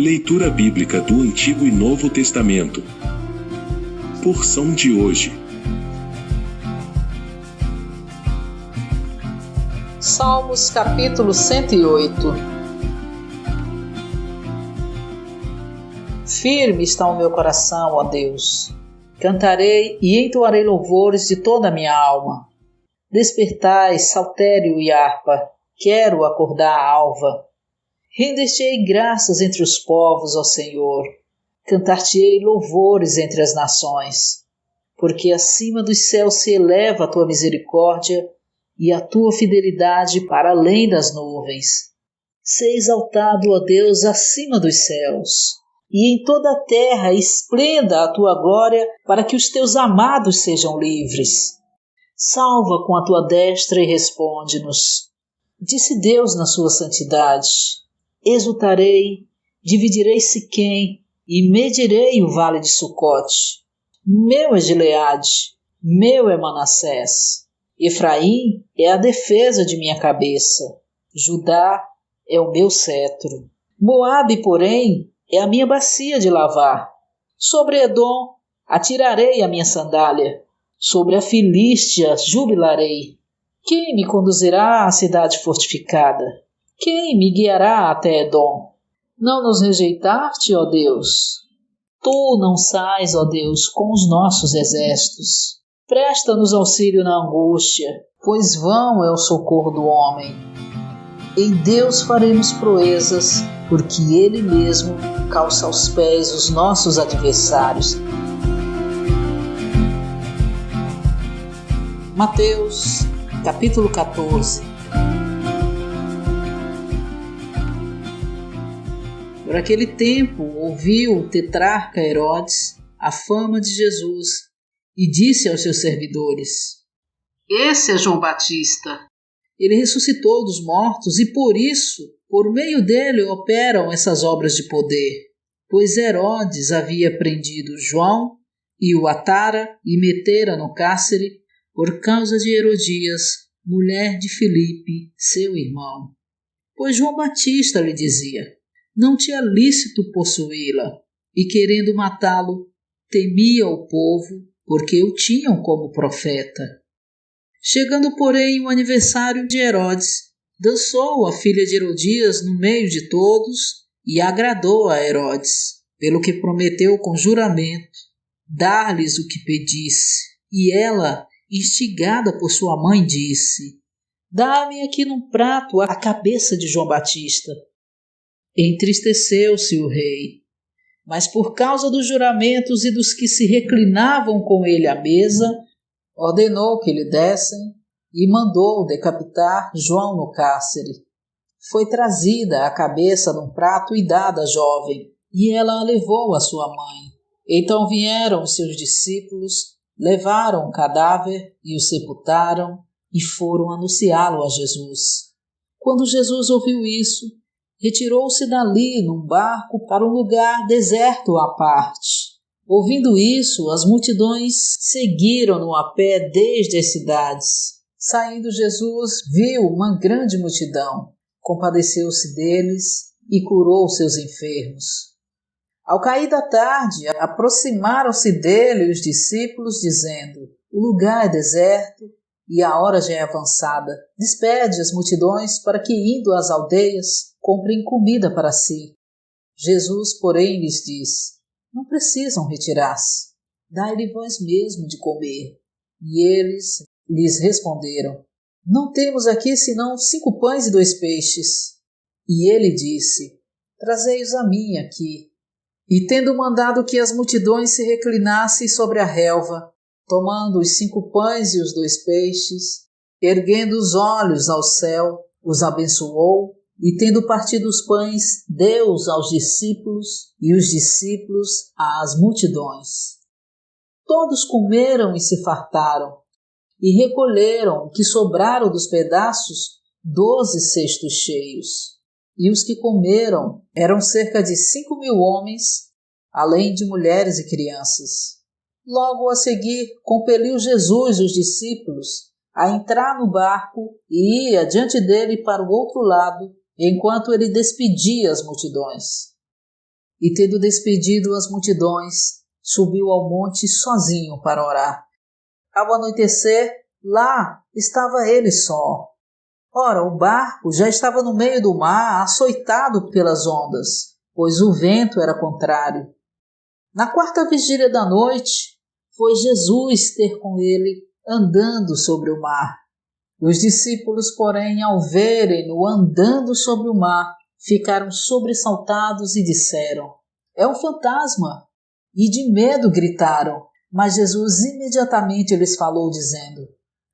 Leitura bíblica do Antigo e Novo Testamento. Porção de hoje. Salmos capítulo 108. Firme está o meu coração, ó Deus. Cantarei e entoarei louvores de toda a minha alma. Despertai, saltério e harpa, quero acordar a alva. Render-te-ei graças entre os povos, ó Senhor. Cantar-te-ei louvores entre as nações. Porque acima dos céus se eleva a tua misericórdia e a tua fidelidade para além das nuvens. Sê exaltado, ó Deus, acima dos céus, e em toda a terra esplenda a tua glória, para que os teus amados sejam livres. Salva com a tua destra e responde-nos. Disse Deus na sua santidade: exultarei, dividirei Siquém, e medirei o vale de Sucote. Meu é Gileade, meu é Manassés. Efraim é a defesa de minha cabeça, Judá é o meu cetro. Moabe, porém, é a minha bacia de lavar. Sobre Edom atirarei a minha sandália, sobre a Filístia jubilarei. Quem me conduzirá à cidade fortificada? Quem me guiará até Edom? Não nos rejeitaste, ó Deus? Tu não sais, ó Deus, com os nossos exércitos. Presta-nos auxílio na angústia, pois vão é o socorro do homem. Em Deus faremos proezas, porque Ele mesmo calça aos pés os nossos adversários. Mateus, capítulo 14. Por aquele tempo, ouviu o tetrarca Herodes a fama de Jesus e disse aos seus servidores: esse é João Batista. Ele ressuscitou dos mortos e por isso, por meio dele, operam essas obras de poder. Pois Herodes havia prendido João e o atara e metera no cárcere por causa de Herodias, mulher de Filipe, seu irmão. Pois João Batista lhe dizia: não te é lícito possuí-la. E querendo matá-lo, temia o povo, porque o tinham como profeta. Chegando, porém, o aniversário de Herodes, dançou a filha de Herodias no meio de todos e agradou a Herodes, pelo que prometeu com juramento dar-lhes o que pedisse. E ela, instigada por sua mãe, disse: dá-me aqui num prato a cabeça de João Batista. Entristeceu-se o rei, mas por causa dos juramentos e dos que se reclinavam com ele à mesa, ordenou que lhe dessem e mandou decapitar João no cárcere. Foi trazida a cabeça num prato e dada à jovem, e ela a levou à sua mãe. Então vieram os seus discípulos, levaram o cadáver e o sepultaram e foram anunciá-lo a Jesus. Quando Jesus ouviu isso, retirou-se dali num barco para um lugar deserto à parte. Ouvindo isso, as multidões seguiram-no a pé desde as cidades. Saindo Jesus, viu uma grande multidão, compadeceu-se deles e curou seus enfermos. Ao cair da tarde, aproximaram-se dele os discípulos, dizendo: o lugar é deserto e a hora já é avançada. Despede as multidões para que, indo às aldeias, comprem comida para si. Jesus, porém, lhes disse: não precisam retirar-se, dai-lhe vós mesmo de comer. E eles lhes responderam: não temos aqui senão 5 pães e 2 peixes. E ele disse: trazei-os a mim aqui. E tendo mandado que as multidões se reclinassem sobre a relva, tomando os 5 pães e os 2 peixes, erguendo os olhos ao céu, os abençoou, e tendo partido os pães, deu-os aos discípulos, e os discípulos às multidões. Todos comeram e se fartaram, e recolheram o que sobraram dos pedaços, 12 cestos cheios. E os que comeram eram cerca de 5.000 homens, além de mulheres e crianças. Logo a seguir, compeliu Jesus os discípulos a entrar no barco e ir adiante dele para o outro lado, enquanto ele despedia as multidões. e, tendo despedido as multidões, subiu ao monte sozinho para orar. Ao anoitecer, lá estava ele só. Ora, o barco já estava no meio do mar, açoitado pelas ondas, pois o vento era contrário. Na 4ª vigília da noite, foi Jesus ter com ele, andando sobre o mar. Os discípulos, porém, ao verem-no andando sobre o mar, ficaram sobressaltados e disseram: é um fantasma! E de medo gritaram. Mas Jesus imediatamente lhes falou, dizendo: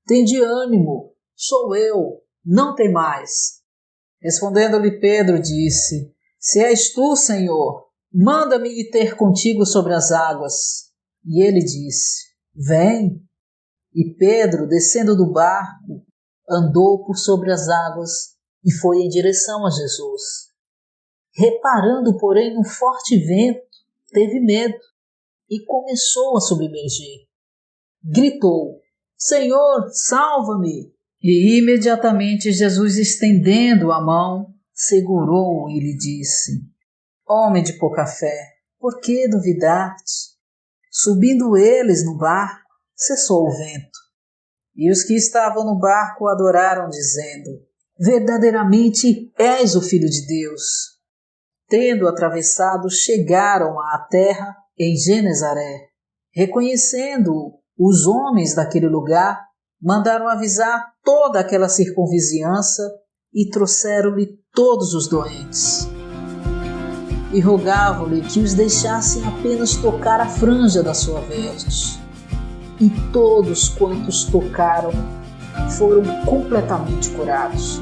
tende ânimo, sou eu, não temais. Respondendo-lhe Pedro, disse: se és tu, Senhor, manda-me ir ter contigo sobre as águas. E ele disse: vem. E Pedro, descendo do barco, andou por sobre as águas e foi em direção a Jesus. Reparando, porém, num forte vento, teve medo e começou a submergir. Gritou: Senhor, salva-me! E imediatamente Jesus, estendendo a mão, segurou-o e lhe disse: homem de pouca fé, por que duvidaste? Subindo eles no barco, cessou o vento. E os que estavam no barco adoraram, dizendo: verdadeiramente és o Filho de Deus. Tendo atravessado, chegaram à terra em Genezaré. Reconhecendo-o, os homens daquele lugar mandaram avisar toda aquela circunvizinhança e trouxeram-lhe todos os doentes. E rogavam-lhe que os deixassem apenas tocar a franja da sua veste. E todos quantos tocaram foram completamente curados.